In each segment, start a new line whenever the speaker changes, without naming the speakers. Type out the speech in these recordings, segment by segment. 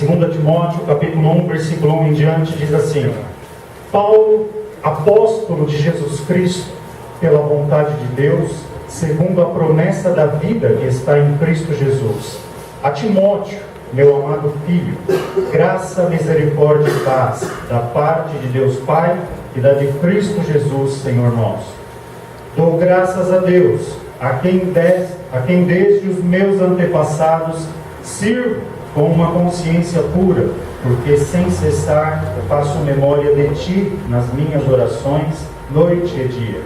2 Timóteo, capítulo 1, versículo 1 em diante, diz assim: Paulo, apóstolo de Jesus Cristo, pela vontade de Deus, segundo a promessa da vida que está em Cristo Jesus, a Timóteo, meu amado filho, graça, misericórdia e paz, da parte de Deus Pai e da de Cristo Jesus, Senhor nosso. Dou graças a Deus, a quem desde os meus antepassados sirvo com uma consciência pura, porque sem cessar faço memória de ti nas minhas orações, noite e dia,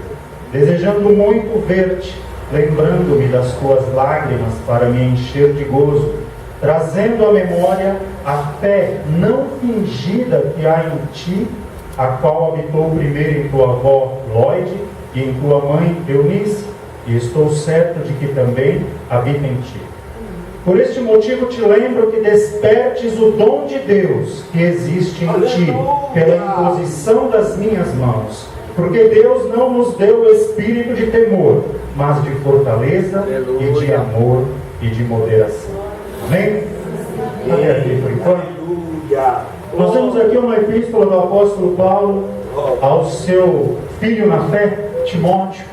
desejando muito ver-te, lembrando-me das tuas lágrimas para me encher de gozo, trazendo à memória a fé não fingida que há em ti, a qual habitou primeiro em tua avó Lóide e em tua mãe Eunice, e estou certo de que também habita em ti. Por este motivo te lembro que despertes o dom de Deus que existe em ti, pela imposição das minhas mãos. Porque Deus não nos deu o espírito de temor, mas de fortaleza e de amor e de moderação. Amém? Até aqui por enquanto. Nós temos aqui uma epístola do apóstolo Paulo ao seu filho na fé, Timóteo,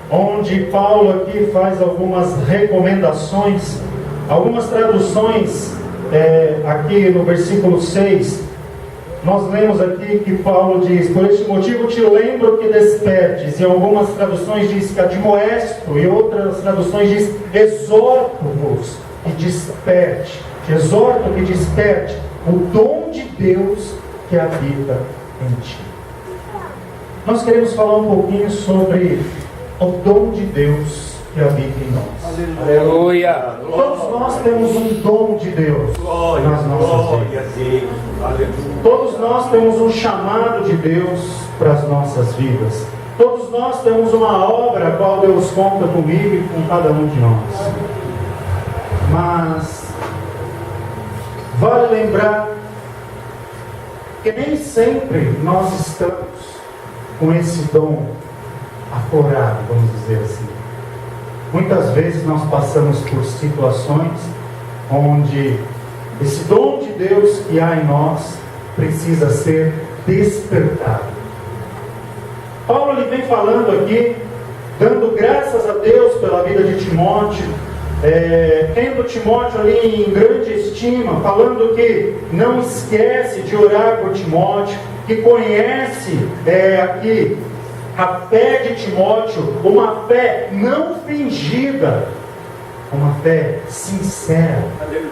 onde Paulo aqui faz algumas recomendações. Algumas traduções, aqui no versículo 6, nós lemos aqui que Paulo diz: por este motivo te lembro que despertes. E algumas traduções diz que admoesto, e outras traduções diz exorto-vos e desperte. Te exorto que desperte o dom de Deus que habita em ti. Nós queremos falar um pouquinho sobre o dom de Deus que habita em nós.
Aleluia!
Todos nós temos um dom de Deus nas nossas vidas. Todos nós temos um chamado de Deus para as nossas vidas. Todos nós temos uma obra a qual Deus conta comigo e com cada um de nós. Mas vale lembrar que nem sempre nós estamos com esse dom aflorado, vamos dizer assim. Muitas vezes nós passamos por situações onde esse dom de Deus que há em nós precisa ser despertado. Paulo ele vem falando aqui, dando graças a Deus pela vida de Timóteo, tendo Timóteo ali em grande estima, falando que não esquece de orar por Timóteo, que conhece aqui a fé de Timóteo, uma fé não fingida, uma fé sincera,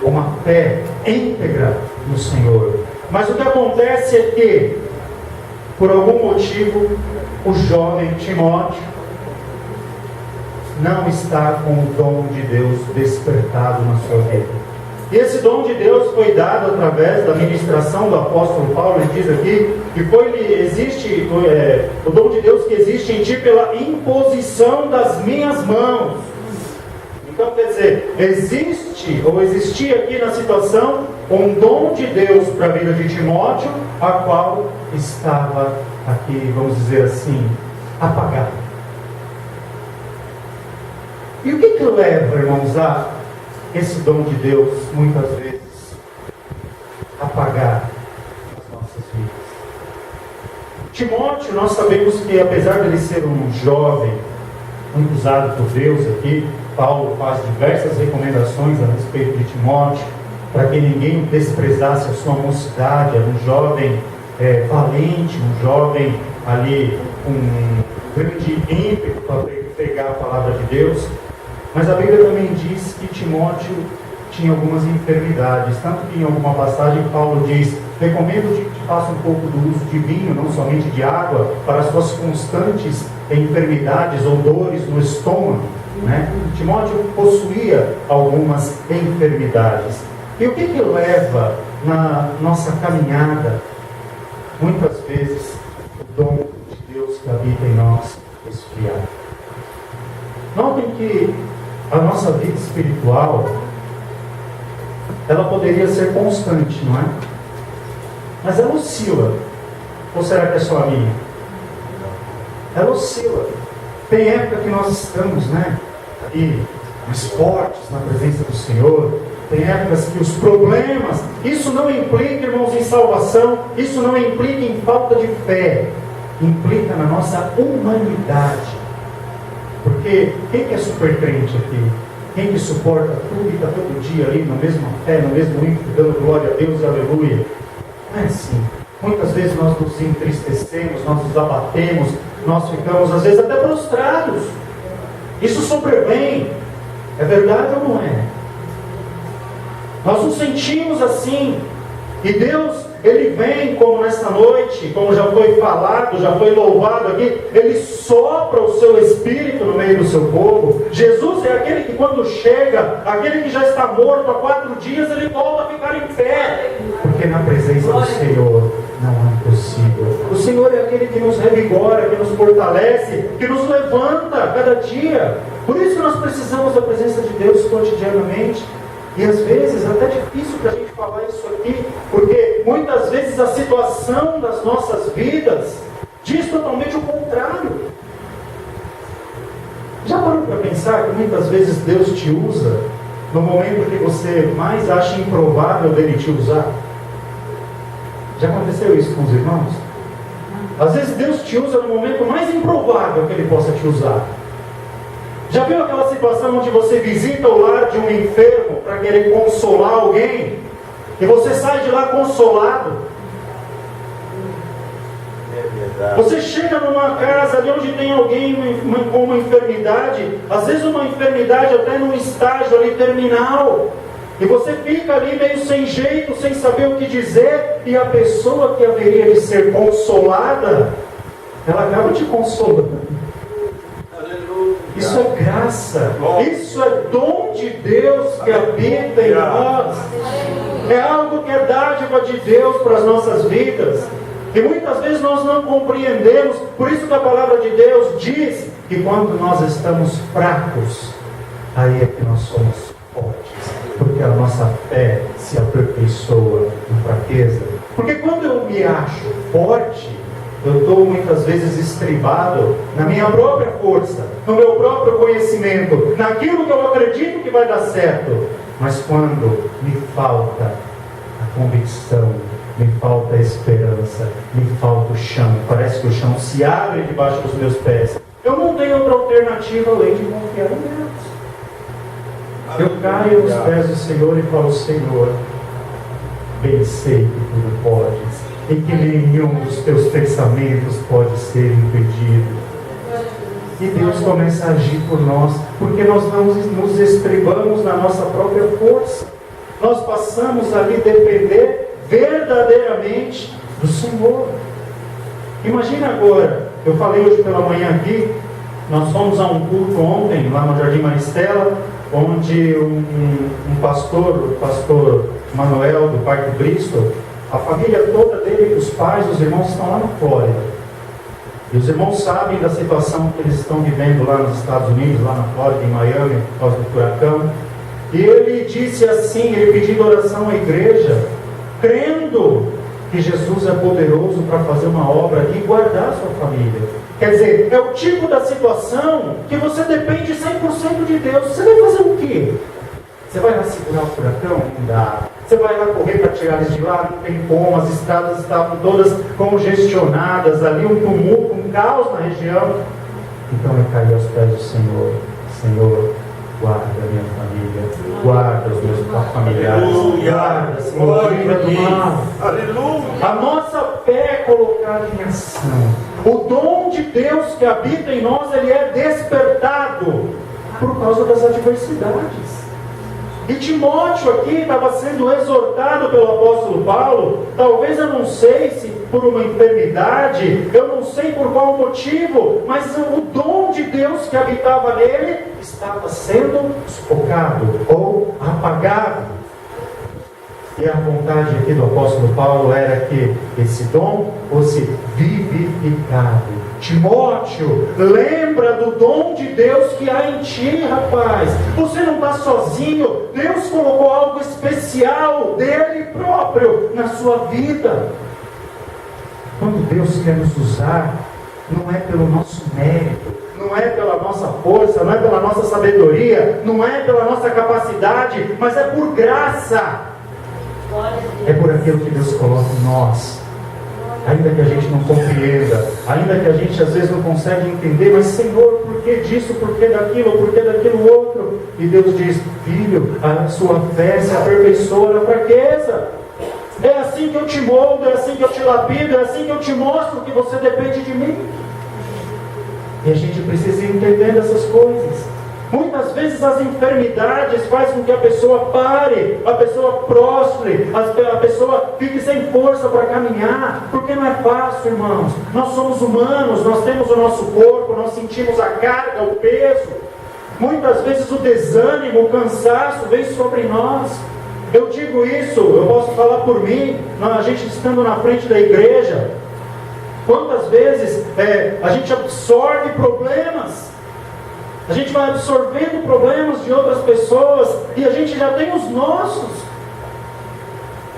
uma fé íntegra no Senhor. Mas o que acontece é que, por algum motivo, o jovem Timóteo não está com o dom de Deus despertado na sua vida. E esse dom de Deus foi dado através da ministração do apóstolo Paulo. Ele diz aqui que o dom de Deus que existe em ti pela imposição das minhas mãos. Então, quer dizer, existia aqui na situação um dom de Deus para a vida de Timóteo, a qual estava aqui, vamos dizer assim, apagado. E o que leva, irmãos, a esse dom de Deus, muitas vezes, apagar as nossas vidas? Timóteo, nós sabemos que, apesar de ele ser um jovem, muito usado por Deus aqui, Paulo faz diversas recomendações a respeito de Timóteo, para que ninguém desprezasse a sua mocidade. Era um jovem valente, um jovem ali com grande ímpeto para pregar a palavra de Deus. Mas a Bíblia também diz que Timóteo tinha algumas enfermidades, tanto que em alguma passagem Paulo diz: recomendo que faça um pouco do uso de vinho, não somente de água, para as suas constantes enfermidades ou dores no estômago. Né? Timóteo possuía algumas enfermidades. E o que leva na nossa caminhada, muitas vezes, o dom de Deus que habita em nós esfriar? Notem que a nossa vida espiritual, ela poderia ser constante, não é? Mas ela oscila. Ou será que é só a minha? Ela oscila. Tem época que nós estamos, né, ali, mais fortes na presença do Senhor, Tem épocas que os problemas, isso não implica, irmãos, em salvação, isso não implica em falta de fé, implica na nossa humanidade. Porque quem que é super crente aqui? Quem que suporta tudo e está todo dia ali na mesma fé, no mesmo ímpeto, dando glória a Deus, aleluia? Não é assim. Muitas vezes nós nos entristecemos, nós nos abatemos, nós ficamos às vezes até prostrados. Isso sobrevém. É verdade ou não é? Nós nos sentimos assim. E Deus, Ele vem como nesta noite, como já foi falado, já foi louvado aqui, Ele sopra o seu Espírito no meio do seu povo. Jesus é aquele que quando chega, aquele que já está morto há 4 dias, Ele volta a ficar em pé. Porque na presença do Senhor não é impossível. O Senhor é aquele que nos revigora, que nos fortalece, que nos levanta a cada dia. Por isso que nós precisamos da presença de Deus cotidianamente. E às vezes até é difícil para a gente falar isso aqui, porque muitas vezes a situação das nossas vidas diz totalmente o contrário. Já parou para pensar que muitas vezes Deus te usa no momento que você mais acha improvável dele te usar? Já aconteceu isso com os irmãos? Às vezes Deus te usa no momento mais improvável que Ele possa te usar. Já viu aquela situação onde você visita o lar de um enfermo para querer consolar alguém? E você sai de lá consolado?
É verdade.
Você chega numa casa ali onde tem alguém com uma enfermidade, às vezes uma enfermidade até num estágio ali terminal, e você fica ali meio sem jeito, sem saber o que dizer, e a pessoa que haveria de ser consolada, ela acaba te consolando. Isso é graça, isso é dom de Deus que habita em nós. É algo que é dádiva de Deus para as nossas vidas. E muitas vezes nós não compreendemos. Por isso que a palavra de Deus diz que quando nós estamos fracos, aí é que nós somos fortes. Porque a nossa fé se aperfeiçoa em fraqueza. Porque quando eu me acho forte, eu estou muitas vezes estribado na minha própria força, no meu próprio conhecimento, naquilo que eu acredito que vai dar certo. Mas quando me falta a convicção, me falta a esperança, me falta o chão, parece que o chão se abre debaixo dos meus pés, eu não tenho outra alternativa além de confiar em Deus. Eu caio nos pés do Senhor e falo: Senhor, bem sei que tudo podes, e que nenhum dos teus pensamentos pode ser impedido. E Deus começa a agir por nós, porque nós não nos estribamos na nossa própria força. Nós passamos a depender verdadeiramente do Senhor. Imagina agora, eu falei hoje pela manhã aqui, nós fomos a um culto ontem, lá no Jardim Maristela, onde um pastor, o pastor Manuel, do Parque Bristol, a família toda dele, os pais, os irmãos estão lá na Flórida. E os irmãos sabem da situação que eles estão vivendo lá nos Estados Unidos, lá na Flórida, em Miami, por causa do furacão. E ele disse assim, ele pedindo oração à igreja, crendo que Jesus é poderoso para fazer uma obra aqui e guardar a sua família. Quer dizer, é o tipo da situação que você depende 100% de Deus. Você vai fazer o quê? Você vai lá segurar o furacão? Não dá. Você vai lá correr para tirar eles de lá? Não tem como. As estradas estavam todas congestionadas ali, um tumulto, um caos na região. Então eu caí aos pés do Senhor. Senhor, guarda a minha família, guarda os meus familiares,
Aleluia.
guarda, Senhor, livra do mal.
Aleluia.
A nossa fé é colocada em ação. O dom de Deus que habita em nós, ele é despertado por causa das adversidades. E Timóteo aqui estava sendo exortado pelo apóstolo Paulo, talvez eu não sei se por uma enfermidade, eu não sei por qual motivo, mas o dom de Deus que habitava nele estava sendo sufocado ou apagado. E a vontade aqui do apóstolo Paulo era que esse dom fosse vivificado. Timóteo, lembra do dom de Deus que há em ti, rapaz. Você não está sozinho. Deus colocou algo especial dele próprio na sua vida. Quando Deus quer nos usar, não é pelo nosso mérito, não é pela nossa força, não é pela nossa sabedoria, não é pela nossa capacidade, mas é por graça. É por aquilo que Deus coloca em nós. Ainda que a gente não compreenda, ainda que a gente às vezes não consegue entender, mas Senhor, por que disso, por que daquilo, por que daquilo outro? E Deus diz: filho, a sua fé se aperfeiçoa na fraqueza. É assim que eu te moldo, é assim que eu te lapido, é assim que eu te mostro que você depende de mim. E a gente precisa ir entendendo essas coisas. Muitas vezes as enfermidades fazem com que a pessoa pare, a pessoa prostre, a pessoa fique sem força para caminhar, porque não é fácil, irmãos. Nós somos humanos, nós temos o nosso corpo, nós sentimos a carga, o peso. Muitas vezes o desânimo, o cansaço vem sobre nós. Eu digo isso, eu posso falar por mim, a gente estando na frente da igreja. Quantas vezes a gente absorve problemas? A gente vai absorvendo problemas de outras pessoas e a gente já tem os nossos.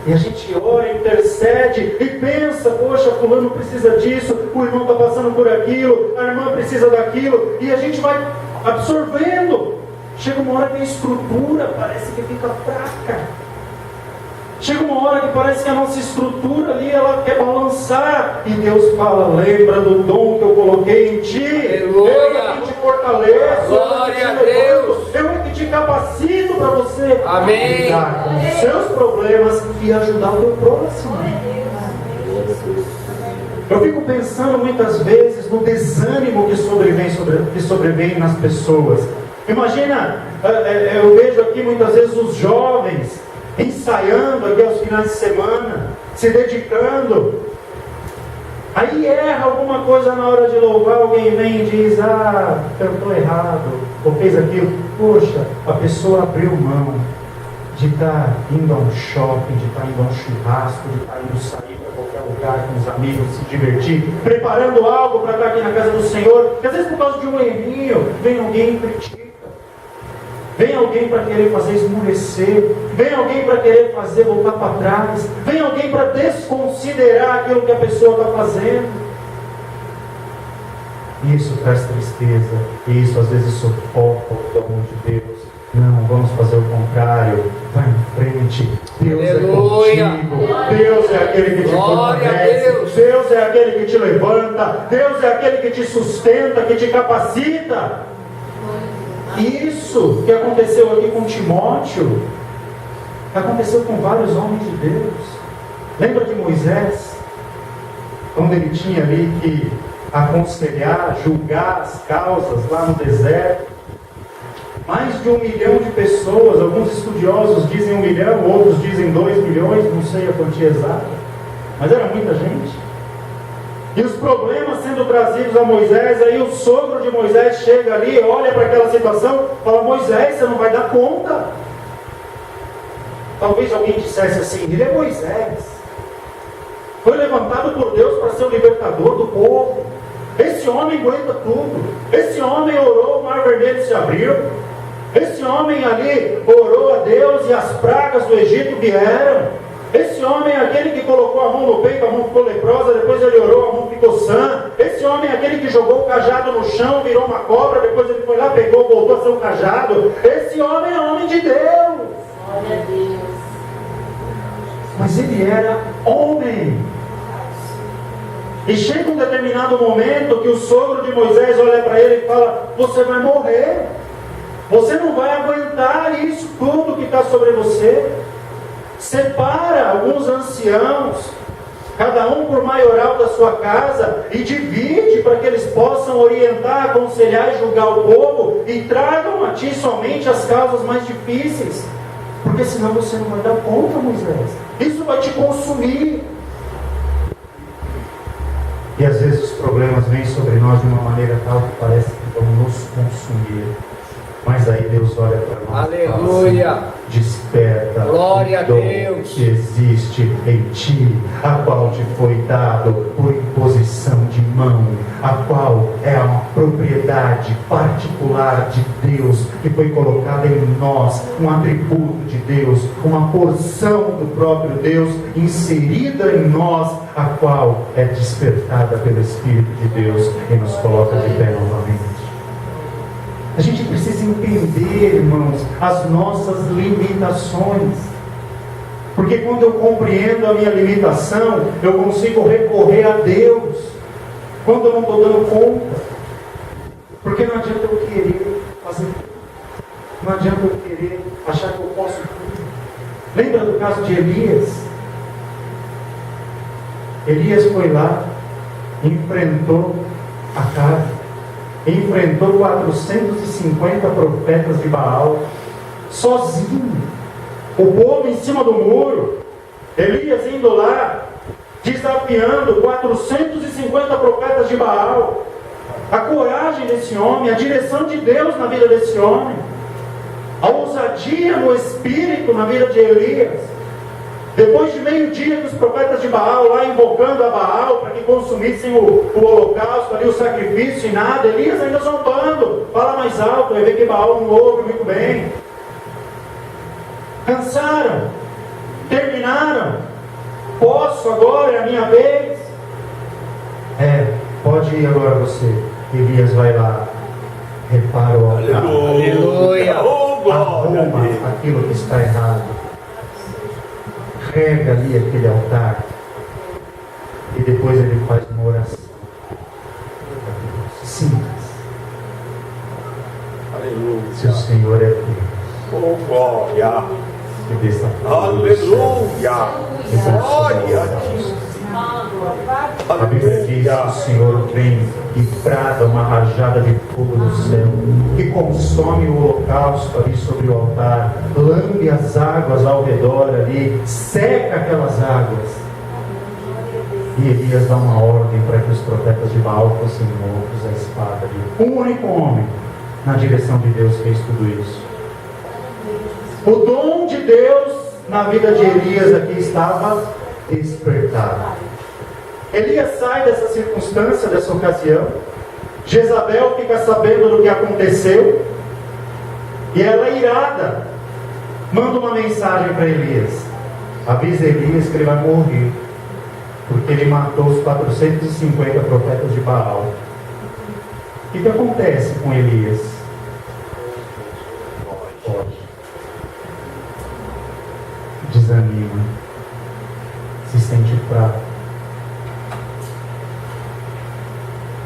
E a gente ora, intercede e pensa: poxa, fulano precisa disso, o irmão está passando por aquilo, a irmã precisa daquilo, e a gente vai absorvendo. Chega uma hora que a estrutura parece que fica fraca. Chega uma hora que parece que a nossa estrutura ali, ela quer balançar. E Deus fala: lembra do dom que eu coloquei em ti.
Aleluia.
Eu é que te fortaleço.
Glória a Deus.
Eu é que te capacito para você
lidar
com os seus problemas e ajudar o teu próximo. Eu fico pensando muitas vezes no desânimo que sobrevém nas pessoas. Imagina, eu vejo aqui muitas vezes os jovens ensaiando aqui aos finais de semana, se dedicando. Aí erra alguma coisa na hora de louvar, alguém vem e diz: ah, cantou errado, ou fez aquilo. Poxa, a pessoa abriu mão de estar indo a um shopping, de estar indo a um churrasco, de estar indo sair para qualquer lugar com os amigos, se divertir, preparando algo para estar aqui na casa do Senhor. Porque às vezes por causa de um errinho, vem alguém e critica. Vem alguém para querer fazer esmorecer, vem alguém para querer fazer voltar para trás, vem alguém para desconsiderar aquilo que a pessoa está fazendo. Isso traz tristeza, e isso às vezes sufoca o dom de Deus. Não, vamos fazer o contrário. Vai em frente. Deus
Aleluia.
É contigo. Deus é aquele que te fortalece. Deus é aquele que te levanta. Deus é aquele que te sustenta, que te capacita. Isso que aconteceu aqui com Timóteo, aconteceu com vários homens de Deus. Lembra de Moisés? Quando ele tinha ali que aconselhar, julgar as causas lá no deserto. Mais de 1 milhão de pessoas, alguns estudiosos dizem 1 milhão, outros dizem 2 milhões, não sei a quantia exata, mas era muita gente. E os problemas sendo trazidos a Moisés, aí o sogro de Moisés chega ali, olha para aquela situação, fala: Moisés, você não vai dar conta. Talvez alguém dissesse assim: ele é Moisés, foi levantado por Deus para ser o libertador do povo, esse homem aguenta tudo, esse homem orou, o mar vermelho se abriu, esse homem ali orou a Deus e as pragas do Egito vieram. Esse homem é aquele que colocou a mão no peito, a mão ficou leprosa, depois ele orou, a mão ficou sã. Esse homem é aquele que jogou o cajado no chão, virou uma cobra, depois ele foi lá, pegou, voltou a ser um cajado. Esse homem é homem de Deus.
Glória a Deus.
Mas ele era homem. E chega um determinado momento que o sogro de Moisés olha para ele e fala: você vai morrer. Você não vai aguentar isso tudo que está sobre você. Separa alguns anciãos, cada um por maioral da sua casa, e divide para que eles possam orientar, aconselhar e julgar o povo, e tragam a ti somente as causas mais difíceis, porque senão você não vai dar conta, Moisés. Isso vai te consumir. E às vezes os problemas vêm sobre nós de uma maneira tal que parece que vão nos consumir. Mas aí Deus olha para nós.
Aleluia.
E fala assim: desperta.
Glória a
o dom
Deus.
que existe em ti, a qual te foi dado por imposição de mão, a qual é uma propriedade particular de Deus, que foi colocada em nós, um atributo de Deus, uma porção do próprio Deus inserida em nós, a qual é despertada pelo Espírito de Deus e nos coloca de pé novamente. A gente precisa entender, irmãos, as nossas limitações. Porque quando eu compreendo a minha limitação, eu consigo recorrer a Deus. Quando eu não estou dando conta. Porque não adianta eu querer fazer tudo. Não adianta eu querer achar que eu posso tudo. Lembra do caso de Elias? Elias foi lá, enfrentou Acabe, enfrentou 450 profetas de Baal, sozinho. O povo em cima do muro. Elias indo lá, desafiando 450 profetas de Baal. A coragem desse homem, a direção de Deus na vida desse homem, a ousadia no espírito na vida de Elias. Depois de meio-dia dos profetas de Baal lá invocando a Baal para que consumissem o holocausto, ali o sacrifício e nada, Elias ainda zombando, fala mais alto, vai ver que Baal não ouve muito bem. Cansaram, terminaram. Posso agora, é a minha vez? Pode ir agora você. Elias vai lá, repara o altar.
Aleluia.
Arruma aquilo que está errado. Rega ali aquele altar. E depois ele faz uma oração. Simples.
Aleluia.
Se o Senhor é Deus.
Oh, glória.
Que desça
Aleluia. Glória a Ti.
A Bíblia diz que o Senhor vem e brada uma rajada de fogo do céu, que consome o holocausto ali sobre o altar, lambe as águas ao redor ali, seca aquelas águas. E Elias dá uma ordem para que os profetas de Baal fossem mortos à espada ali. Um único homem, na direção de Deus, fez tudo isso. O dom de Deus na vida de Elias aqui estava despertado. Elias sai dessa circunstância, dessa ocasião. Jezabel fica sabendo do que aconteceu. E ela, irada, manda uma mensagem para Elias. Avisa Elias que ele vai morrer, porque ele matou os 450 profetas de Baal. O que acontece com Elias? Desanima, se sente fraco.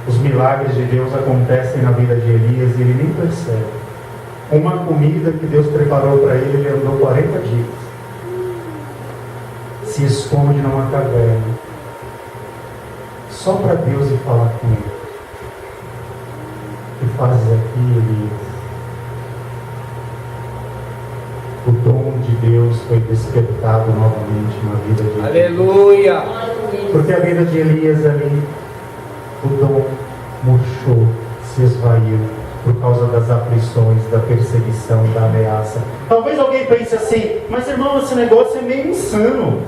Os milagres de Deus acontecem na vida de Elias e ele nem percebe. Uma comida que Deus preparou para ele, ele andou 40 dias. Se esconde numa caverna, só para Deus ir falar com ele. O que fazes aqui, Elias? O dom de Deus foi despertado novamente na vida de Elias.
Aleluia.
Porque a vida de Elias ali, o dom murchou, se esvaiu por causa das aflições, da perseguição, da ameaça. Talvez alguém pense assim, mas irmão, esse negócio é meio insano.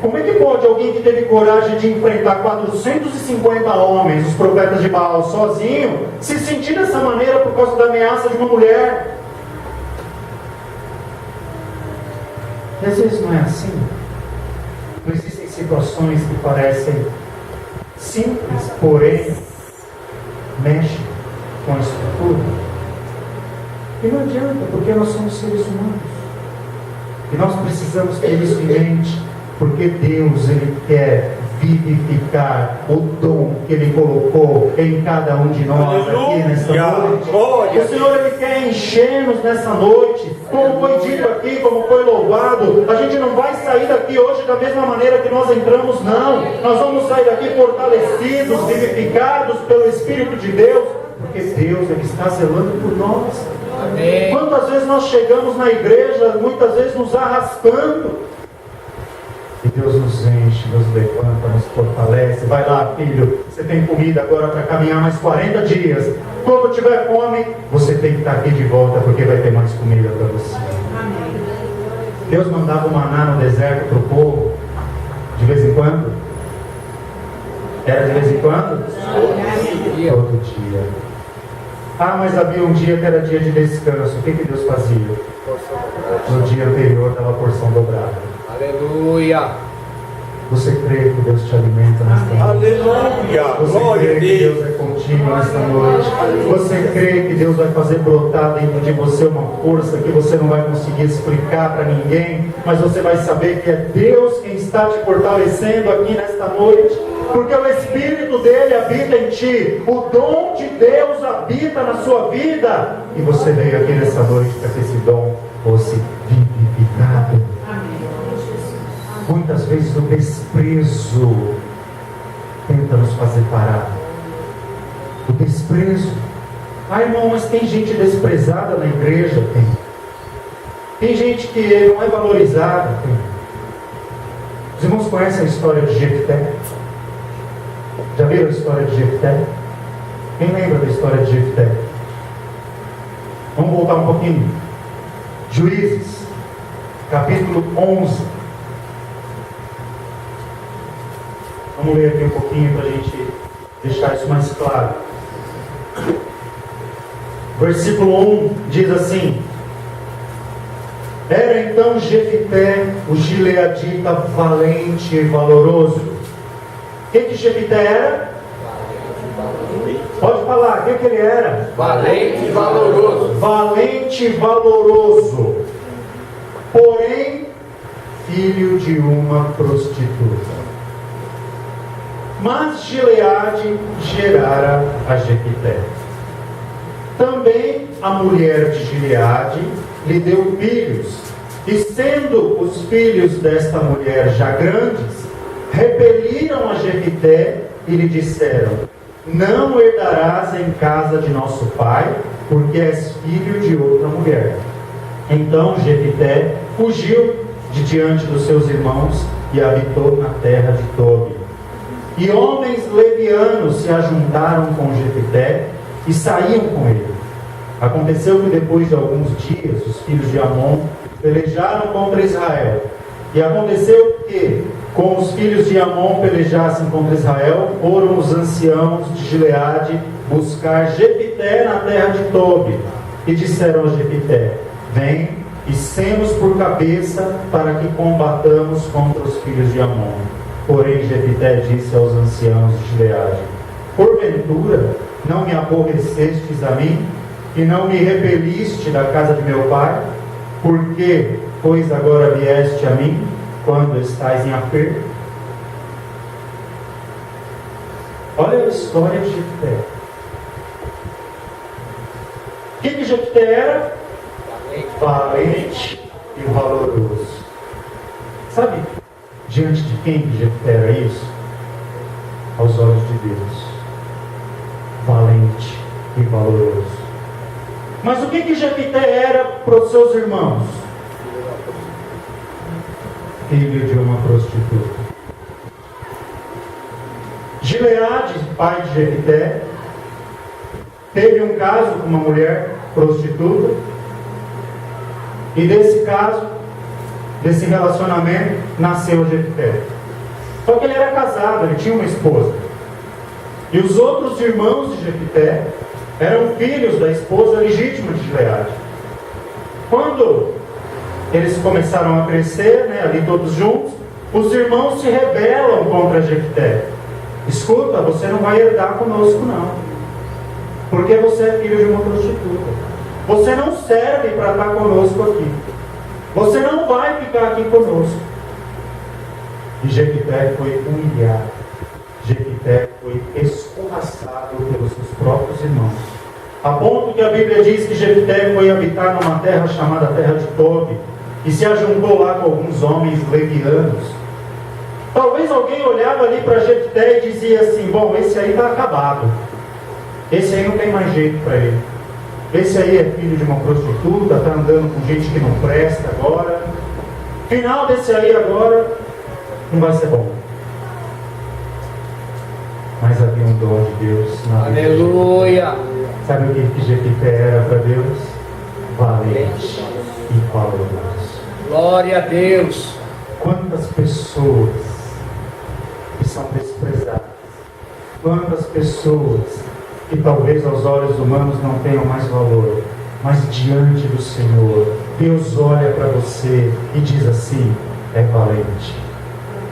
Como é que pode alguém que teve coragem de enfrentar 450 homens, os profetas de Baal, sozinho, se sentir dessa maneira por causa da ameaça de uma mulher? E às vezes não é assim. Não existem situações que parecem simples, porém mexem com a estrutura. E não adianta, porque nós somos seres humanos. E nós precisamos ter isso em mente, porque Deus, Ele quer vivificar o dom que Ele colocou em cada um de nós aqui nesta noite. O Senhor, Ele quer encher-nos nessa noite, como foi dito aqui, como foi louvado. A gente não vai sair daqui hoje da mesma maneira que nós entramos, não. Nós vamos sair daqui fortalecidos, vivificados pelo Espírito de Deus, porque Deus, Ele está zelando por nós.
Amém.
Quantas vezes nós chegamos na igreja, muitas vezes nos arrastando, e Deus nos enche, nos levanta, nos fortalece. Vai lá, filho, você tem comida agora para caminhar mais 40 dias. Quando tiver fome, você tem que estar aqui de volta, porque vai ter mais comida para você. Deus mandava o maná no deserto para o povo, de vez em quando? Era de vez em quando? Todo dia. Ah, mas havia um dia que era dia de descanso. O que Deus fazia? No dia anterior dava a porção dobrada.
Aleluia.
Você crê que Deus te alimenta nesta noite?
Aleluia.
Você
Glória
crê
a
que Deus
Deus.
é contigo nesta noite? Você crê que Deus vai fazer brotar dentro de você uma força que você não vai conseguir explicar para ninguém, mas você vai saber que é Deus quem está te fortalecendo aqui nesta noite, porque o Espírito dele habita em ti, o dom de Deus habita na sua vida, e você veio aqui nesta noite para que esse dom fosse vivificado. Muitas vezes o desprezo tenta nos fazer parar. O desprezo. Ah, irmão, mas tem gente desprezada na igreja? Tem gente que não é valorizada? Tem. Os irmãos conhecem a história de Jefté? Já viram a história de Jefté? Quem lembra da história de Jefté? Vamos voltar um pouquinho. Juízes, capítulo 11. Vamos ler aqui um pouquinho para a gente deixar isso mais claro. Versículo 1 diz assim: Era então Jefté, o gileadita, valente e valoroso. O que Jefté era? Pode falar, o que ele era?
Valente e valoroso.
Valente e valoroso, porém filho de uma prostituta. Mas Gileade gerara a Jefté. Também a mulher de Gileade lhe deu filhos, e sendo os filhos desta mulher já grandes, repeliram a Jefté e lhe disseram: Não herdarás em casa de nosso pai, porque és filho de outra mulher. Então Jefté fugiu de diante dos seus irmãos e habitou na terra de Tobi. E homens levianos se ajuntaram com Jefté e saíam com ele. Aconteceu que depois de alguns dias os filhos de Amon pelejaram contra Israel. E aconteceu que, com os filhos de Amon pelejassem contra Israel, foram os anciãos de Gileade buscar Jefté na terra de Tobi. E disseram a Jefté: Vem e semos por cabeça para que combatamos contra os filhos de Amon. Porém Jefté disse aos anciãos de Gileade: Porventura não me aborrecestes a mim, e não me repeliste da casa de meu pai? Por que, pois, agora vieste a mim, quando estais em aperto? Olha a história de Jefté. O que Jefté era? Valente e valoroso. Sabe diante de quem Jefté era isso? Aos olhos de Deus. Valente e valoroso. Mas o que Jefté era para os seus irmãos? Filho de uma prostituta. Gileade, pai de Jefté, teve um caso com uma mulher prostituta, e desse caso, desse relacionamento, nasceu Jefté. Só que ele era casado, ele tinha uma esposa. E os outros irmãos de Jefté eram filhos da esposa legítima de Gileade. Quando eles começaram a crescer, ali todos juntos, os irmãos se rebelam contra Jefté. Escuta, você não vai herdar conosco não, porque você é filho de uma prostituta. Você não serve para estar conosco aqui. Você não vai ficar aqui conosco. E Jefté foi humilhado. Jefté foi escorraçado pelos seus próprios irmãos. A ponto que a Bíblia diz que Jefté foi habitar numa terra chamada Terra de Tobi, e se ajuntou lá com alguns homens levianos. Talvez alguém olhava ali para Jefté e dizia assim: bom, esse aí está acabado. Esse aí não tem mais jeito para ele. Esse aí é filho de uma prostituta, está andando com gente que não presta agora. Final desse aí agora não vai ser bom. Mas havia um dom de Deus na vida.
Aleluia.
Sabe o que Jefté era para Deus? Valente e valoroso.
Glória a Deus.
Quantas pessoas que são desprezadas, quantas pessoas que talvez aos olhos humanos não tenham mais valor, mas diante do Senhor, Deus olha para você e diz assim: é valente,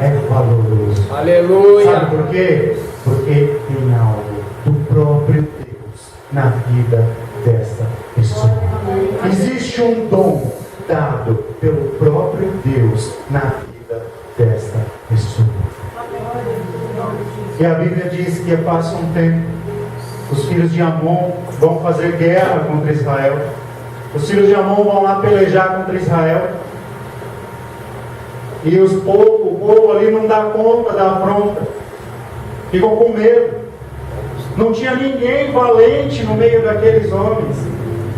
é valoroso.
Aleluia.
Sabe por quê? Porque tem algo do próprio Deus na vida dessa pessoa. Existe um dom dado pelo próprio Deus na vida dessa pessoa. E a Bíblia diz que passa um tempo, os filhos de Amon vão fazer guerra contra Israel. Os filhos de Amon vão lá pelejar contra Israel. E o povo ali não dá conta da afronta. Ficam com medo. Não tinha ninguém valente no meio daqueles homens.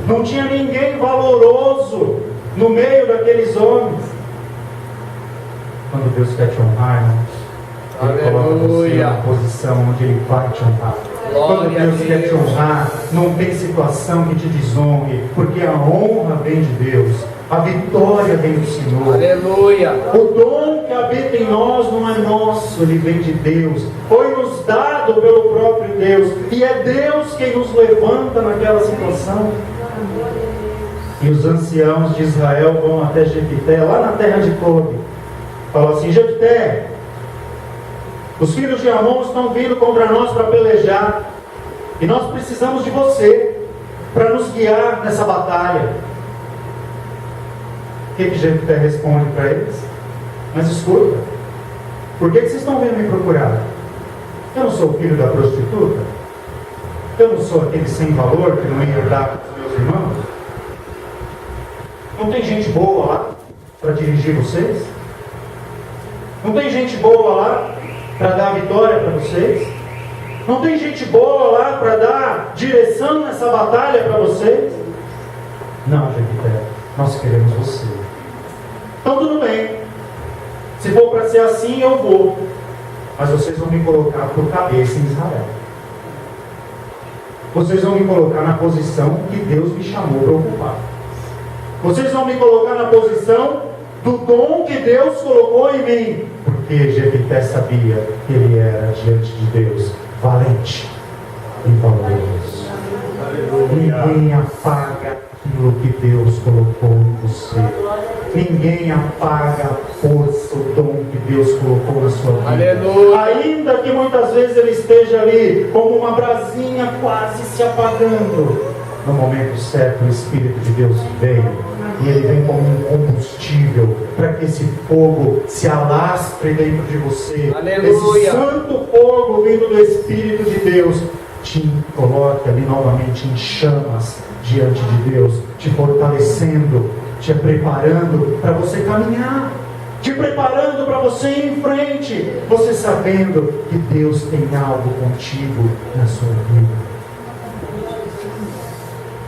Não tinha ninguém valoroso no meio daqueles homens. Quando Deus quer te honrar, irmãos, Ele coloca você na posição onde Ele vai te honrar. Quando Deus quer te honrar, não tem situação que te desonre, porque a honra vem de Deus, a vitória vem do Senhor.
Aleluia.
O dom que habita em nós não é nosso, ele vem de Deus. Foi nos dado pelo próprio Deus, e é Deus quem nos levanta naquela situação. E os anciãos de Israel vão até Jefité, lá na terra de Tobi. Falam assim: Jefité, os filhos de Amon estão vindo contra nós para pelejar, e nós precisamos de você para nos guiar nessa batalha. O que Jefité responde para eles? Mas escuta, por que vocês estão vindo me procurar? Eu não sou o filho da prostituta? Eu não sou aquele sem valor que não ia herdar com os meus irmãos? Não tem gente boa lá para dirigir vocês? Não tem gente boa lá para dar vitória para vocês? Não tem gente boa lá para dar direção nessa batalha para vocês? Não, Jefité, nós queremos você. Então tudo bem, se for para ser assim eu vou, mas vocês vão me colocar por cabeça em Israel. Vocês vão me colocar na posição que Deus me chamou para ocupar. Vocês vão me colocar na posição do dom que Deus colocou em mim, porque Jefité sabia que ele era diante de Deus valente e valoroso. Ninguém apaga aquilo que Deus colocou em você. Ninguém apaga a força, o dom que Deus colocou na sua vida.
Aleluia.
Ainda que muitas vezes ele esteja ali como uma brasinha quase se apagando, no momento certo o Espírito de Deus vem, e ele vem como um combustível para que esse fogo se alastre dentro de você.
Aleluia.
Esse santo fogo vindo do Espírito de Deus te coloque ali novamente em chamas diante de Deus, te fortalecendo, te preparando para você caminhar, te preparando para você ir em frente, você sabendo que Deus tem algo contigo na sua vida.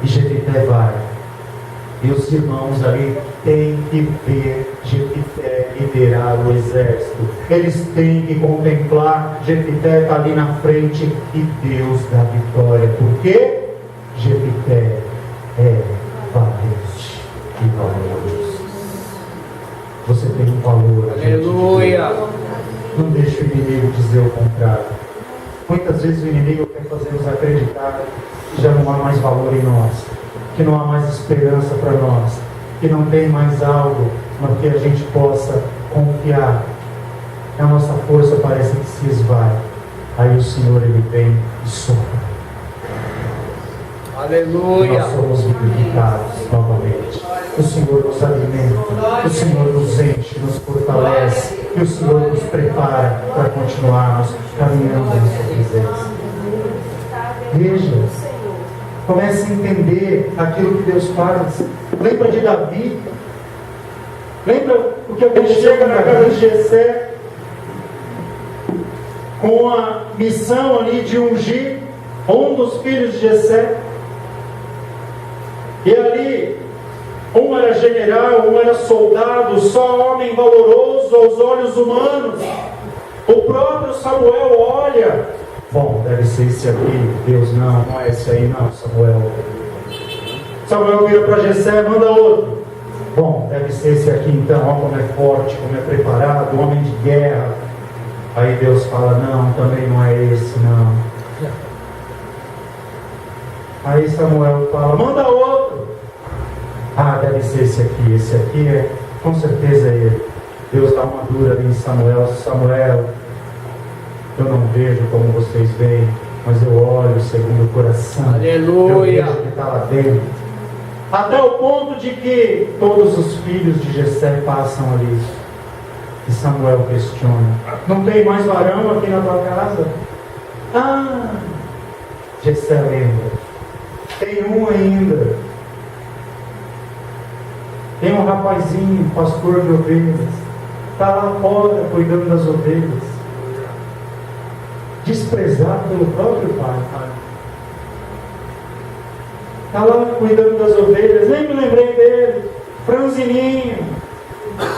E Jefité vai, e os irmãos ali têm que ver Jefité liderar o exército. Eles têm que contemplar Jefité está ali na frente e Deus dá vitória. Porque Jefité é valente e valoroso. Você tem um valor.
Aleluia.
Não deixe o inimigo dizer o contrário. Muitas vezes o inimigo quer fazer nos acreditar que já não há mais valor em nós, que não há mais esperança para nós, que não tem mais algo no que a gente possa confiar. A nossa força parece que se esvai. Aí o Senhor ele vem e sopra.
Aleluia.
Nós somos vivificados novamente. O Senhor nos alimenta, o Senhor nos enche, nos fortalece, e o Senhor nos prepara para continuarmos caminhando na sua presença. Veja, comece a entender aquilo que Deus faz. Lembra de Davi? Lembra o que ele chega na casa de Jessé com a missão ali de ungir um dos filhos de Jessé? E ali, um era general, um era soldado, só homem valoroso aos olhos humanos. O próprio Samuel olha, bom, deve ser esse aqui. Deus, não é esse aí não, Samuel. Samuel vira para Jessé, manda outro. Bom, deve ser esse aqui então, olha como é forte, como é preparado, homem de guerra. Aí Deus fala, não, também não é esse não. Aí Samuel fala, manda outro. Ah, deve ser esse aqui é, com certeza é ele. Deus dá uma dura ali em Samuel. Samuel, eu não vejo como vocês veem, mas eu olho segundo o coração.
Aleluia.
Eu vejo o que está lá dentro. Até o ponto de que todos os filhos de Jessé passam ali. E Samuel questiona: não tem mais varão aqui na tua casa? Ah, Jessé lembra: tem um ainda. Tem um rapazinho, pastor de ovelhas, está lá fora cuidando das ovelhas, desprezado pelo próprio pai. Está lá cuidando das ovelhas, nem me lembrei dele, franzininho.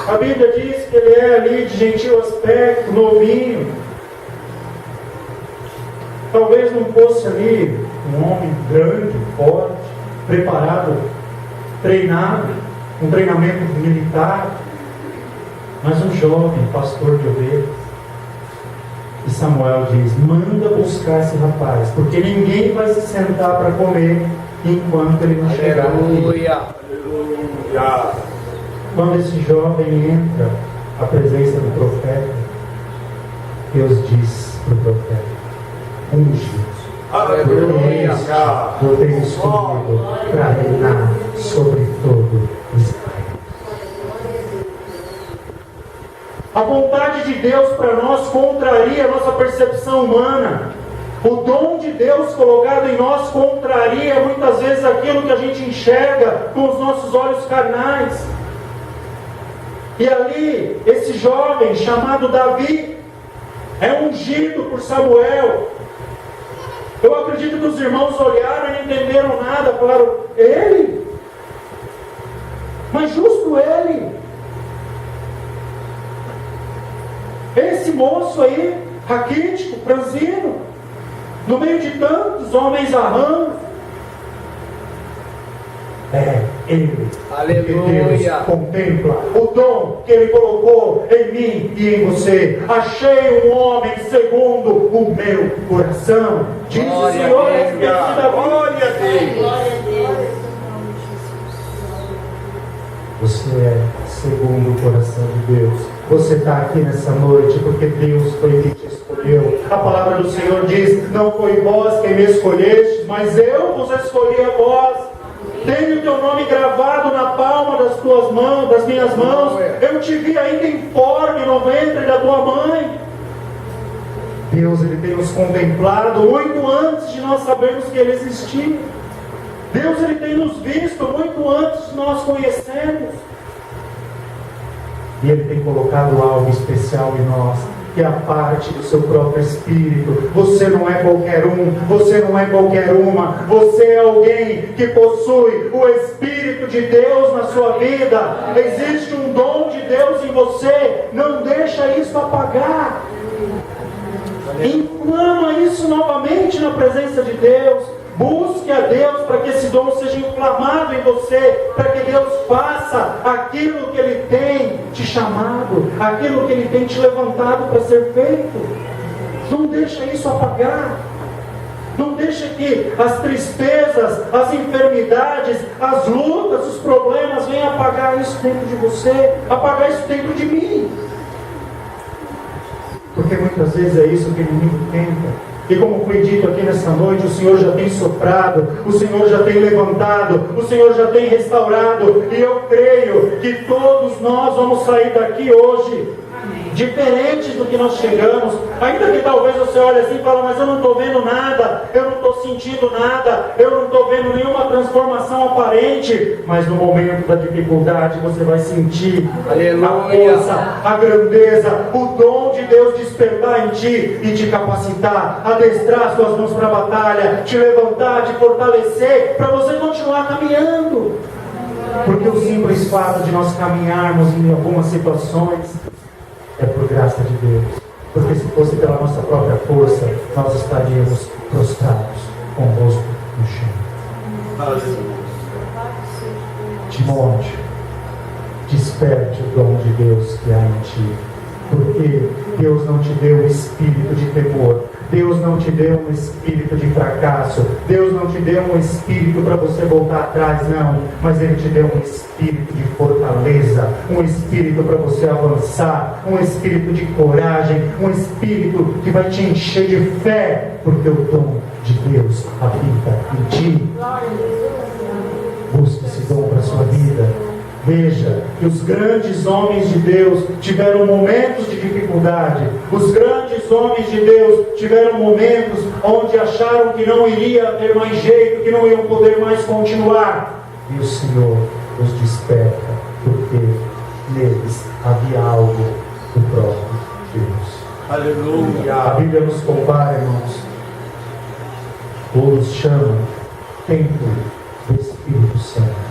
A Bíblia diz que ele é ali de gentil aspecto, novinho. Talvez não fosse ali um homem grande, forte, preparado, treinado, um treinamento militar, mas um jovem pastor de ovelhas. E Samuel diz: manda buscar esse rapaz, porque ninguém vai se sentar para comer enquanto ele não chegar aqui.
Aleluia.
Aleluia.
Quando esse jovem entra à presença do profeta, Deus diz para o profeta: unge.
Aleluia.
Eu tenho escolhido para reinar sobre todo Israel. A vontade de Deus para nós contraria a nossa percepção humana. O dom de Deus colocado em nós contraria muitas vezes aquilo que a gente enxerga com os nossos olhos carnais. E ali, esse jovem chamado Davi é ungido por Samuel. Eu acredito que os irmãos olharam e não entenderam nada, falaram: ele? Mas justo ele? Esse moço aí, raquítico, franzino, no meio de tantos homens arramos. É ele.
Aleluia.
Deus contempla o dom que ele colocou em mim e em você. Achei um homem segundo o meu coração. Diz o Senhor a respeito de Davi.
Glória a Deus.
Glória a Deus.
Você é segundo o coração de Deus. Você está aqui nessa noite porque Deus foi quem te escolheu. A palavra do Senhor diz: não foi vós quem me escolhestes, mas eu vos escolhi a vós. Tenho o teu nome gravado na palma das tuas mãos, das minhas mãos. Eu te vi ainda informe no ventre da tua mãe. Deus, ele tem nos contemplado muito antes de nós sabermos que ele existia. Deus, ele tem nos visto muito antes de nós conhecermos. E ele tem colocado algo especial em nós, que é a parte do seu próprio Espírito. Você não é qualquer um, você não é qualquer uma, você é alguém que possui o Espírito de Deus na sua vida. Existe um dom de Deus em você, não deixa isso apagar. Inflama isso novamente na presença de Deus. Busque a Deus para que esse dom seja inflamado em você, para que Deus faça aquilo que Ele tem te chamado, aquilo que Ele tem te levantado para ser feito. Não deixa isso apagar. Não deixa que as tristezas, as enfermidades, as lutas, os problemas venham apagar isso dentro de você, apagar isso dentro de mim. Porque muitas vezes é isso que o inimigo tenta. E como foi dito aqui nessa noite, o Senhor já tem soprado, o Senhor já tem levantado, o Senhor já tem restaurado. E eu creio que todos nós vamos sair daqui hoje diferentes do que nós chegamos. Ainda que talvez você olhe assim e fale: mas eu não estou vendo nada, eu não estou sentindo nada, eu não estou vendo nenhuma transformação aparente. Mas no momento da dificuldade você vai sentir
Aleluia.
a força, a grandeza, o dom de Deus despertar em ti e te capacitar, adestrar as tuas mãos para a batalha, te levantar, te fortalecer, para você continuar caminhando. Porque o simples fato de nós caminharmos em algumas situações é por graça de Deus. Porque se fosse pela nossa própria força, nós estaríamos prostrados com o rosto no chão. Timóteo, desperte o dom de Deus que há em ti. Porque Deus não te deu o espírito de temor, Deus não te deu um espírito de fracasso. Deus não te deu um espírito para você voltar atrás, não. Mas Ele te deu um espírito de fortaleza, um espírito para você avançar, um espírito de coragem, um espírito que vai te encher de fé, porque o dom de Deus habita em ti. Busque esse dom para a sua vida. Veja que os grandes homens de Deus tiveram momentos de dificuldade. Os grandes homens de Deus tiveram momentos onde acharam que não iria ter mais jeito, que não iam poder mais continuar. E o Senhor os desperta, porque neles havia algo do próprio Deus.
Aleluia.
A Bíblia nos compara, irmãos, ou nos chama templo do Espírito Santo.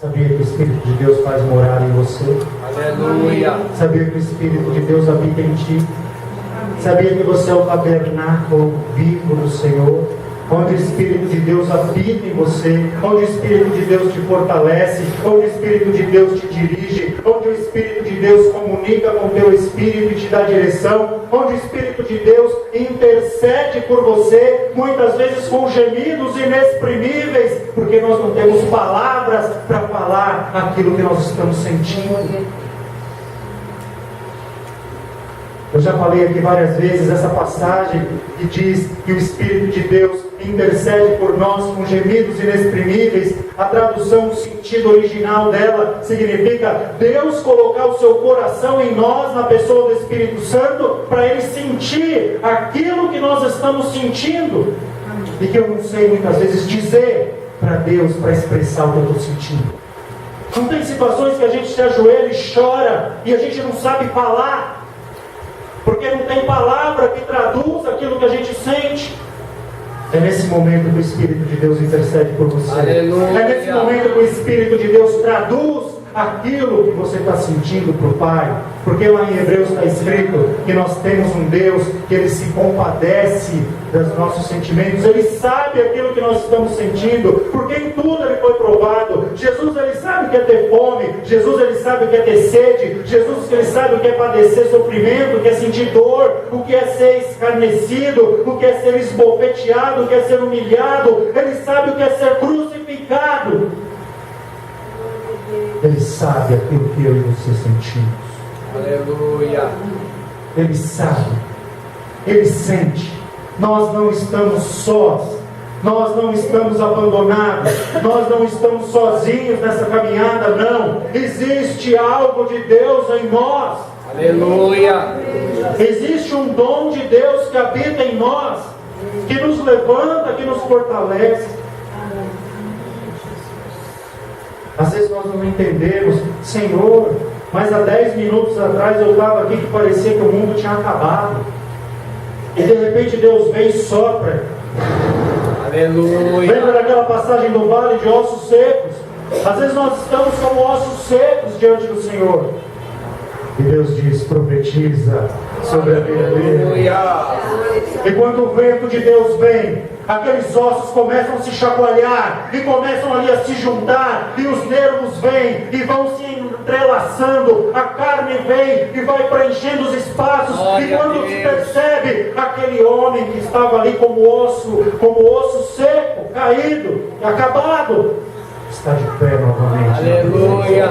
Sabia que o Espírito de Deus faz morar em você?
Aleluia.
Sabia que o Espírito de Deus habita em ti? Sabia que você é o tabernáculo vivo do Senhor? Onde o Espírito de Deus habita em você, onde o Espírito de Deus te fortalece, onde o Espírito de Deus te dirige, onde o Espírito de Deus comunica com o teu Espírito e te dá direção, onde o Espírito de Deus intercede por você, muitas vezes com gemidos inexprimíveis, porque nós não temos palavras para falar aquilo que nós estamos sentindo. Eu já falei aqui várias vezes essa passagem que diz que o Espírito de Deus intercede por nós com gemidos inexprimíveis. A tradução, o sentido original dela significa Deus colocar o seu coração em nós, na pessoa do Espírito Santo, para Ele sentir aquilo que nós estamos sentindo e que eu não sei muitas vezes dizer para Deus, para expressar o que eu estou sentindo. Não tem situações que a gente se ajoelha e chora e a gente não sabe falar, porque não tem palavra que traduza aquilo que a gente sente. É nesse momento que o Espírito de Deus intercede por você.
Aleluia.
É nesse momento que o Espírito de Deus traduz aquilo que você está sentindo para o Pai. Porque lá em Hebreus está escrito que nós temos um Deus que Ele se compadece dos nossos sentimentos. Ele sabe aquilo que nós estamos sentindo, porque em tudo Ele foi provado. Jesus, Ele sabe o que é ter fome. Jesus, Ele sabe o que é ter sede. Jesus, Ele sabe o que é padecer sofrimento, o que é sentir dor, o que é ser escarnecido, o que é ser esbofeteado, o que é ser humilhado. Ele sabe o que é ser crucificado. Ele sabe aquilo que eu e você sentimos.
Aleluia.
Ele sabe. Ele sente. Nós não estamos sós. Nós não estamos abandonados. Nós não estamos sozinhos nessa caminhada, não. Existe algo de Deus em nós.
Aleluia.
Existe um dom de Deus que habita em nós, que nos levanta, que nos fortalece. Às vezes nós não entendemos, Senhor, mas há 10 minutos atrás eu estava aqui que parecia que o mundo tinha acabado. E de repente Deus vem e sopra.
Aleluia.
Lembra daquela passagem do vale de ossos secos? Às vezes nós estamos como ossos secos diante do Senhor. E Deus diz, profetiza sobre a vida dele.
Aleluia.
E quando o vento de Deus vem, aqueles ossos começam a se chacoalhar e começam ali a se juntar, e os nervos vêm e vão se entrelaçando, a carne vem e vai preenchendo os espaços.
Glória
e quando
a
se
Deus.
percebe, aquele homem que estava ali como osso seco, caído, acabado, está de pé novamente.
Aleluia.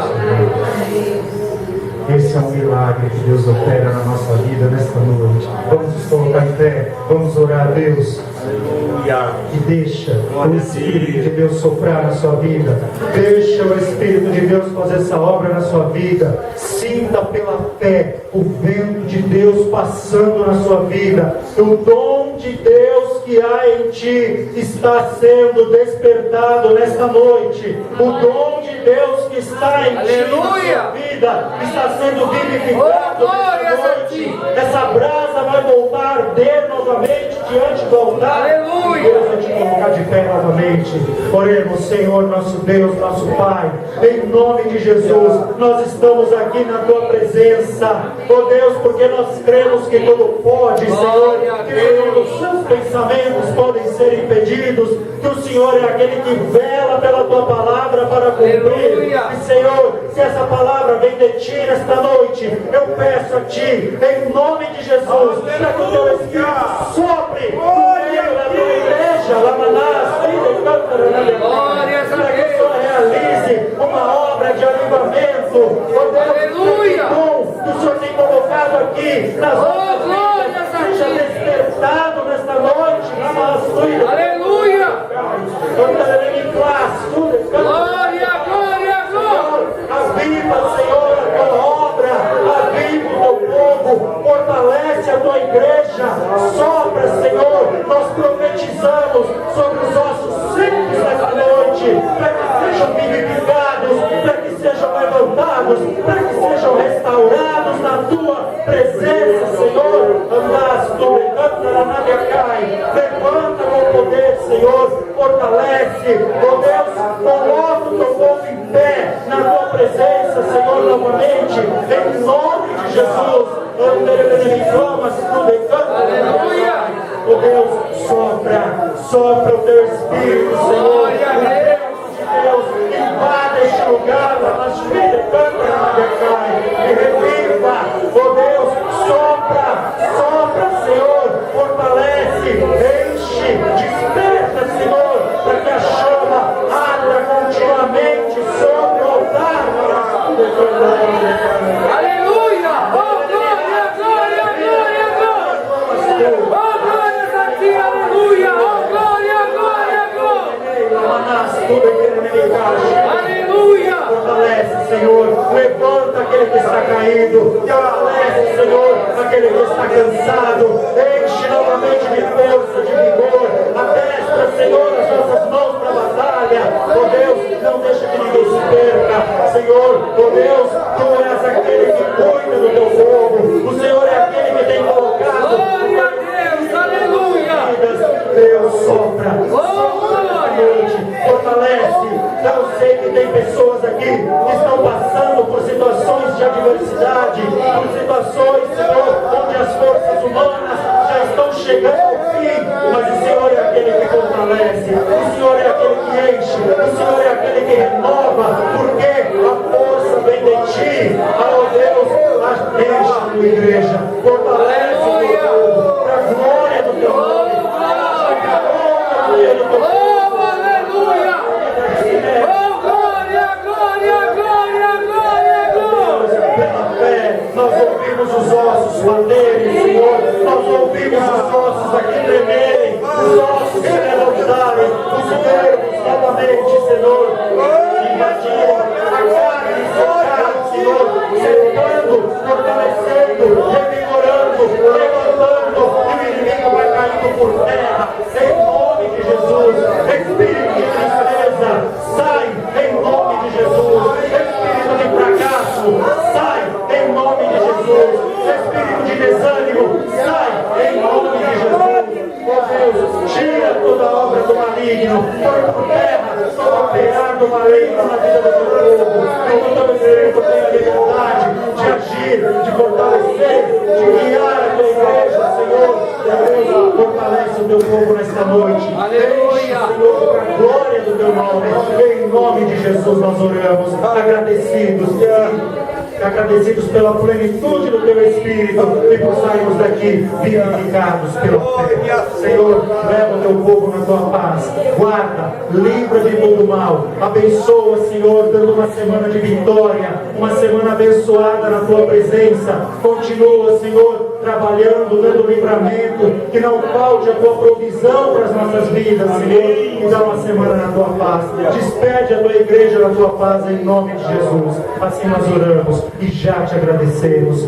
Esse é um milagre que Deus opera na nossa vida nesta noite. Vamos nos colocar em pé, vamos orar a Deus.
Aleluia.
E deixa o Espírito de Deus soprar na sua vida. Deixa o Espírito de Deus fazer essa obra na sua vida. Sinta pela fé o vento de Deus passando na sua vida. O dom de Deus que há em ti está sendo despertado nesta noite. O dom de Deus que está em ti, na sua vida, está sendo vivificado nesta noite. Essa brasa vai voltar a arder novamente diante do altar.
Aleluia.
Deus vai te colocar de pé novamente. Oremos, Senhor, nosso Deus, nosso Pai, em nome de Jesus, nós estamos aqui na Tua presença, ó Deus, porque nós cremos que tudo pode, Senhor, que todos os seus pensamentos pensamentos podem ser impedidos, que o Senhor é aquele que vela pela tua palavra para cumprir.
Aleluia.
E Senhor, se essa palavra vem de ti nesta noite, eu peço a ti, em nome de Jesus, para que o teu Espírito sopre no meio da tua igreja, Lamanás, filha de Cantarana,
Glórias a
para que o Senhor realize uma obra de avivamento. Oh Deus,
Aleluia.
que o Senhor tem colocado aqui nas nossas
glórias a
vidas, seja
ti.
despertado nesta noite, Lamanás, filha.
Aleluia.
Glória,
Glória, glória.
aviva, Senhor, a tua obra, aviva o teu povo, fortalece a tua igreja, sopra, Senhor, nós profetizamos sobre os ossos secos nesta noite, para que sejam vivificados, para que sejam levantados, para que sejam restaurados na tua presença, Senhor. Andas tu, levanta com poder, Senhor, fortalece, oh Deus, coloca o teu povo em pé na tua presença, Senhor, novamente, em nome de Jesus.
Aleluia.
Oh Deus, sopra o teu Espírito, Senhor.
Glória a Deus.
Deus, invada este lugar, mas filha, canta na e reviva, oh Deus, sopra, Senhor, fortalece, enche, desperta, Senhor, para que a chama arda continuamente sobre o altar,
Aleluia. Oh, glória, glória, glória, glória. Oh, glória a ti, aleluia. Oh, glória, glória, glória. Aleluia.
Fortalece, Senhor, levanta aquele que está caído, fortalece, Senhor, aquele que está cansado, enche novamente de força, de vigor, adestra, Senhor, as nossas mãos para a batalha, oh Deus, não deixa que ninguém se perca, Senhor, oh Deus, tu és aquele que cuida do teu povo, o Senhor é aquele que tem colocado,
Glória a Deus, aleluia.
Deus sopra, fortalece. Eu sei que tem pessoas aqui que estão passando por situações de adversidade, por situações, Senhor, onde as forças humanas já estão chegando ao fim, mas o Senhor é aquele que fortalece, o Senhor é aquele que enche, o Senhor é aquele que renova, porque a força vem de ti. Oh Deus, enche a tua igreja, fortalece o teu povo, para a glória do teu nome.
Oh, aleluia. Oh, glória, glória, glória, glória, glória.
Pela fé, nós ouvimos os ossos baterem, Senhor, nós ouvimos os ossos aqui tremerem, os ossos se levantarem, os nervos novamente, Senhor, invadirem a carne, Senhor, cercando, fortalecendo, revigorando, levantando, e o inimigo vai caindo por terra, em nome de Jesus. Espírito de tristeza, sai em nome de Jesus. Espírito de fracasso, sai em nome de Jesus. Espírito de desânimo, sai em nome de Jesus. Oh Deus, tira toda a obra do maligno, põe por terra todo operar do maligno na vida do teu povo. Eu teu Espírito tem a liberdade de agir, de fortalecer, de guiar a tua igreja, Senhor. Deus, fortalece o teu povo nesta noite.
Aleluia.
Senhor, para a glória do teu nome. Em nome de Jesus nós oramos, agradecidos pela plenitude do teu Espírito e por sairmos daqui vivificados pela fé. Senhor, leva o teu povo na tua paz, guarda, livra de todo mal, abençoa, Senhor, dando uma semana de vitória, uma semana abençoada na tua presença. Continua, Senhor, trabalhando, dando livramento, que não falte a tua provisão para as nossas vidas, Senhor, e dá uma semana na tua paz. Despede a tua igreja na tua paz, em nome de Jesus. Assim nós oramos e já te agradecemos.